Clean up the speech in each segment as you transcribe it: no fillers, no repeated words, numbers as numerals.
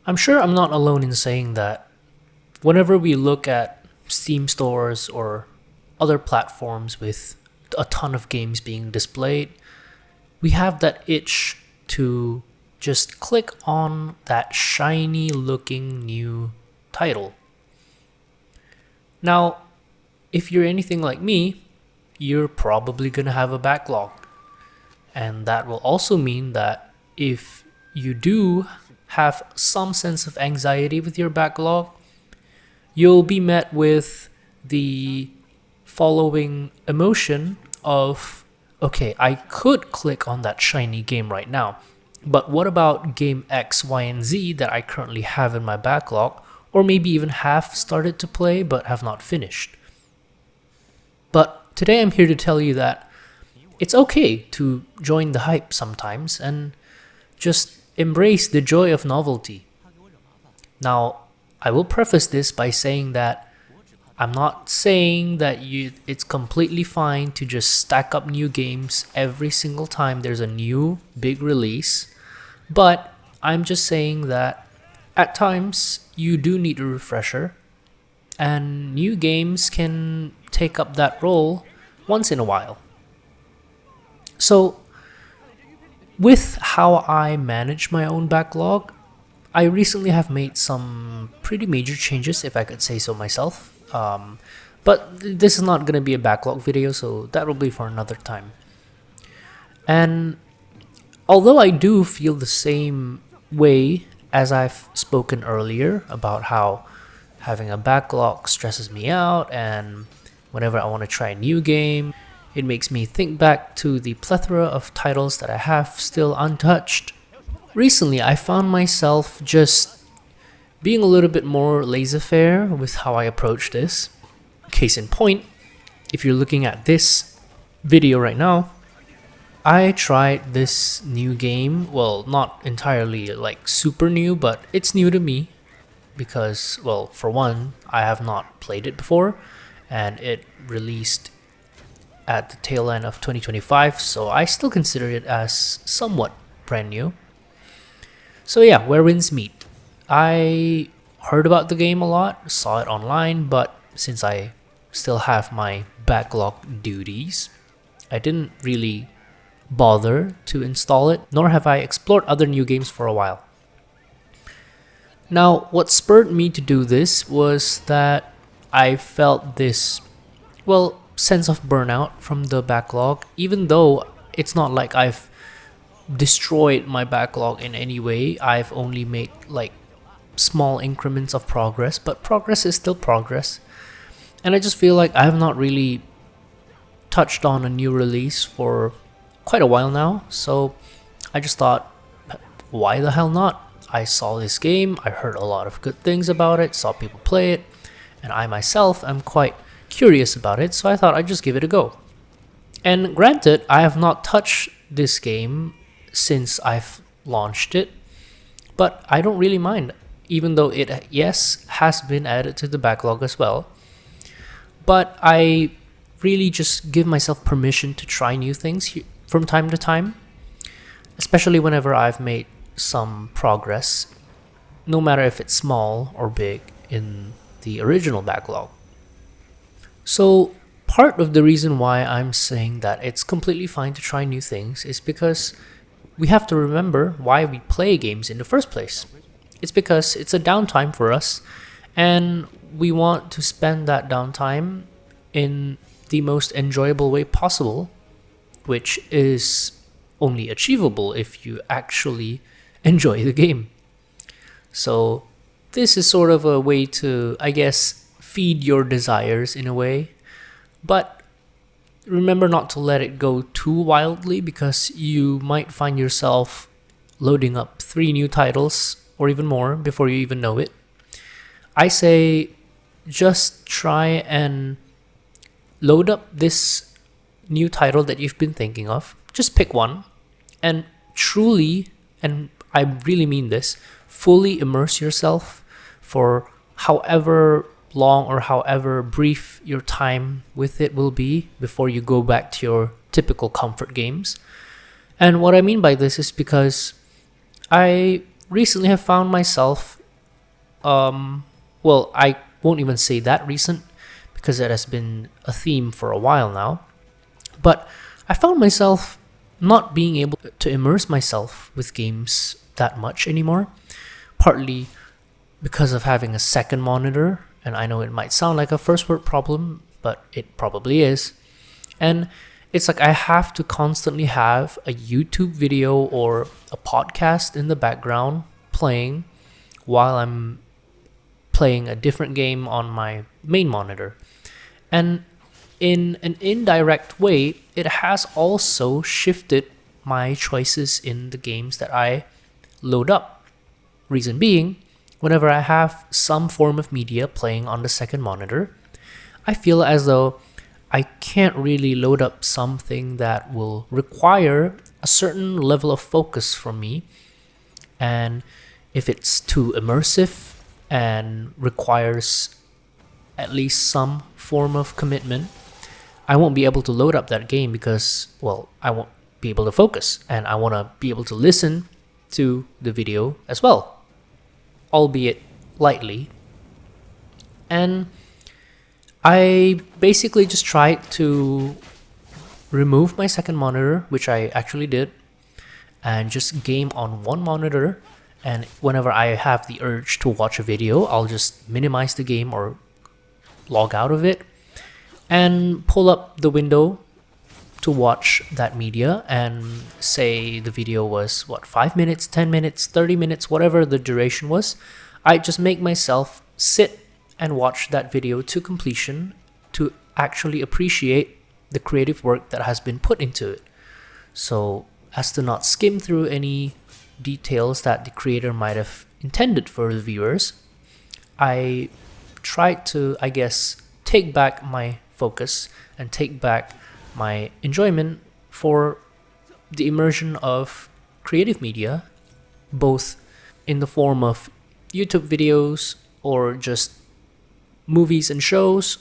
I'm sure I'm not alone in saying that whenever we look at Steam stores or other platforms with a ton of games being displayed, we have that itch to just click on that shiny looking new title. Now, if you're anything like me, you're probably going to have a backlog. And that will also mean that if you do have some sense of anxiety with your backlog, you'll be met with the following emotion of, okay, I could click on that shiny game right now, but what about game X, Y, and Z that I currently have in my backlog, or maybe even have started to play but have not finished? But today I'm here to tell you that it's okay to join the hype sometimes and just embrace the joy of novelty. Now, I will preface this by saying that I'm not saying that it's completely fine to just stack up new games every single time there's a new big release, but I'm just saying that at times you do need a refresher, and new games can take up that role once in a while. So, with how I manage my own backlog, I recently have made some pretty major changes, if I could say so myself. But this is not going to be a backlog video, so that will be for another time. And although I do feel the same way as I've spoken earlier about how having a backlog stresses me out, and whenever I want to try a new game, it makes me think back to the plethora of titles that I have still untouched. Recently, I found myself just being a little bit more laissez-faire with how I approach this. Case in point, if you're looking at this video right now, I tried this new game. Well, not entirely like super new, but it's new to me because, well, for one, I have not played it before, and it released at the tail end of 2025, so I still consider it as somewhat brand new. So yeah, where winds meet. I heard about the game a lot, saw it online, but since I still have my backlog duties, I didn't really bother to install it, nor have I explored other new games for a while. Now, what spurred me to do this was that I felt this, well, sense of burnout from the backlog, even though it's not like I've destroyed my backlog in any way. I've only made like small increments of progress, but progress is still progress. And I just feel like I have not really touched on a new release for quite a while now, so I just thought, why the hell not? I saw this game, I heard a lot of good things about it, saw people play it, and I myself am quite curious about it, so I thought I'd just give it a go. And granted, I have not touched this game since I've launched it, but I don't really mind, even though it, yes, has been added to the backlog as well. But I really just give myself permission to try new things from time to time, especially whenever I've made some progress, no matter if it's small or big, in the original backlog. So, part of the reason why I'm saying that it's completely fine to try new things is because we have to remember why we play games in the first place. It's because it's a downtime for us, and we want to spend that downtime in the most enjoyable way possible, which is only achievable if you actually enjoy the game. So, this is sort of a way to, I guess, feed your desires in a way, but remember not to let it go too wildly, because you might find yourself loading up 3 new titles or even more before you even know it. I say just try and load up this new title that you've been thinking of. Just pick one and truly, and I really mean this, fully immerse yourself for however long or however brief your time with it will be before you go back to your typical comfort games. And what I mean by this is because I recently have found myself, well, I won't even say that recent because it has been a theme for a while now, but I found myself not being able to immerse myself with games that much anymore, partly because of having a second monitor. And I know it might sound like a first world problem, but it probably is. And it's like I have to constantly have a YouTube video or a podcast in the background playing while I'm playing a different game on my main monitor. And in an indirect way, it has also shifted my choices in the games that I load up. Reason being, whenever I have some form of media playing on the second monitor, I feel as though I can't really load up something that will require a certain level of focus from me. And if it's too immersive and requires at least some form of commitment, I won't be able to load up that game because, well, I won't be able to focus, and I want to be able to listen to the video as well, albeit lightly. And I basically just tried to remove my second monitor, which I actually did, and just game on one monitor. And whenever I have the urge to watch a video, I'll just minimize the game or log out of it and pull up the window to watch that media, and say the video was 5 minutes, 10 minutes, 30 minutes, whatever the duration was. I just make myself sit and watch that video to completion to actually appreciate the creative work that has been put into it, so as to not skim through any details that the creator might have intended for the viewers. I tried to, I guess, take back my focus and take back my enjoyment for the immersion of creative media, both in the form of YouTube videos or just movies and shows,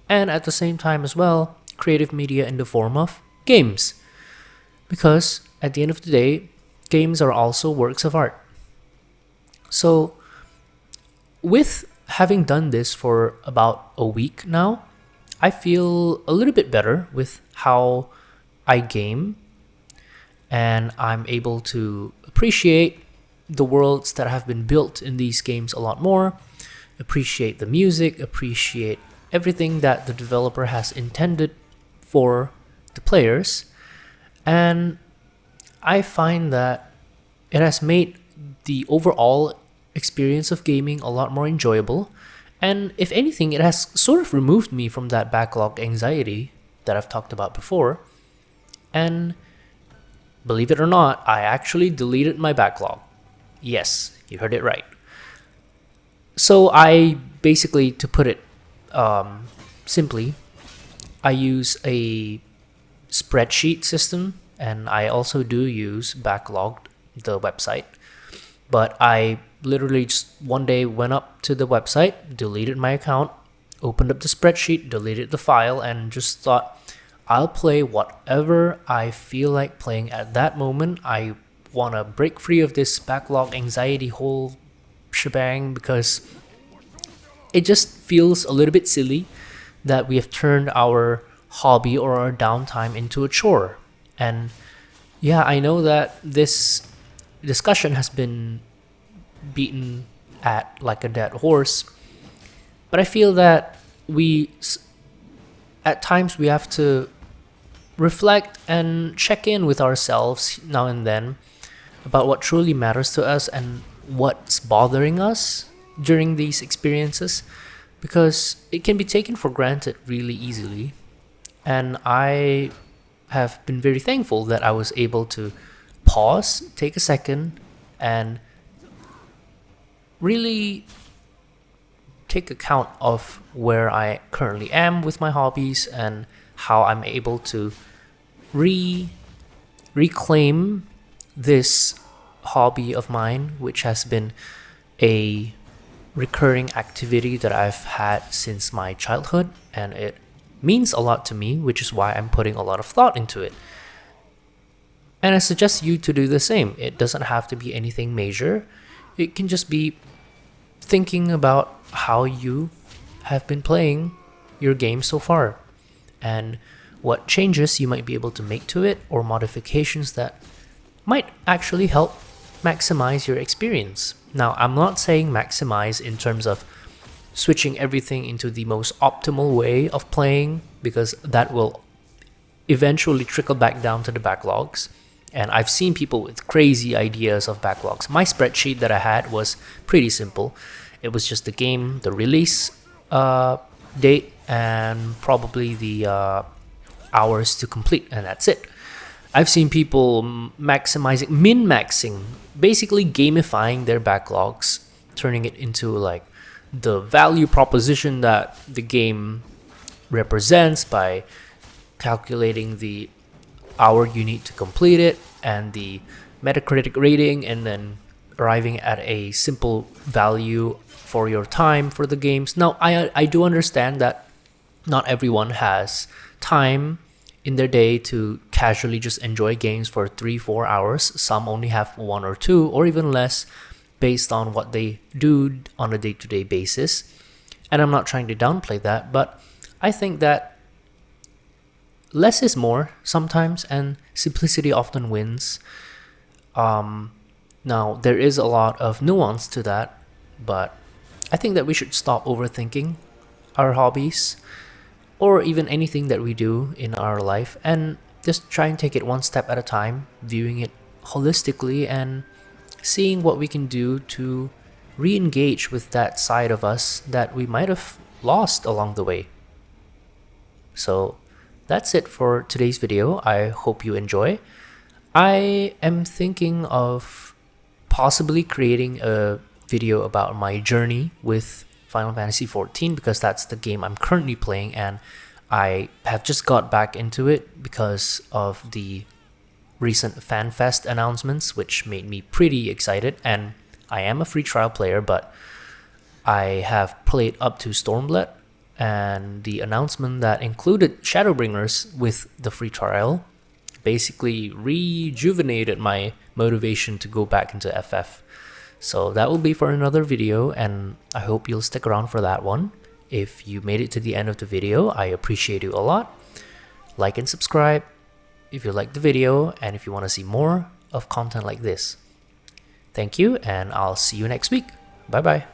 and at the same time as well, creative media in the form of games. Because at the end of the day, games are also works of art. So, with having done this for about a week now, I feel a little bit better with how I game, and I'm able to appreciate the worlds that have been built in these games a lot more, appreciate the music, appreciate everything that the developer has intended for the players. And I find that it has made the overall experience of gaming a lot more enjoyable. And if anything, it has sort of removed me from that backlog anxiety that I've talked about before. And believe it or not, I actually deleted my backlog. Yes, you heard it right. So I basically, to put it simply, I use a spreadsheet system, and I also do use Backlogged, the website. But I literally just one day went up to the website, deleted my account, opened up the spreadsheet, deleted the file, and just thought, I'll play whatever I feel like playing at that moment. I want to break free of this backlog anxiety whole shebang, because it just feels a little bit silly that we have turned our hobby or our downtime into a chore. And yeah, I know that this discussion has been beaten at like a dead horse, but I feel that at times we have to reflect and check in with ourselves now and then about what truly matters to us and what's bothering us during these experiences, because it can be taken for granted really easily. And I have been very thankful that I was able to pause, take a second, and really take account of where I currently am with my hobbies and how I'm able to reclaim this hobby of mine, which has been a recurring activity that I've had since my childhood, and it means a lot to me, which is why I'm putting a lot of thought into it. And I suggest you to do the same. It doesn't have to be anything major. It can just be thinking about how you have been playing your game so far and what changes you might be able to make to it, or modifications that might actually help maximize your experience. Now, I'm not saying maximize in terms of switching everything into the most optimal way of playing, because that will eventually trickle back down to the backlogs. And I've seen people with crazy ideas of backlogs. My spreadsheet that I had was pretty simple. It was just the game, the release date, and probably the hours to complete, and that's it. I've seen people maximizing, min-maxing, basically gamifying their backlogs, turning it into like the value proposition that the game represents by calculating the hour you need to complete it and the Metacritic rating, and then arriving at a simple value for your time for the games. Now, I do understand that not everyone has time in their day to casually just enjoy games for 3-4 hours. Some only have 1 or 2 or even less based on what they do on a day-to-day basis. And I'm not trying to downplay that, but I think that less is more sometimes, and simplicity often wins. Now, there is a lot of nuance to that, but I think that we should stop overthinking our hobbies or even anything that we do in our life, and just try and take it one step at a time, viewing it holistically and seeing what we can do to re-engage with that side of us that we might have lost along the way. So that's it for today's video. I hope you enjoy. I am thinking of possibly creating a video about my journey with Final Fantasy XIV, because that's the game I'm currently playing, and I have just got back into it because of the recent FanFest announcements, which made me pretty excited. And I am a free trial player, but I have played up to Stormblood, and the announcement that included Shadowbringers with the free trial basically rejuvenated my motivation to go back into FF. So that will be for another video, and I hope you'll stick around for that one. If you made it to the end of the video, I appreciate you a lot. Like and subscribe if you liked the video and if you want to see more of content like this. Thank you, and I'll see you next week. Bye bye.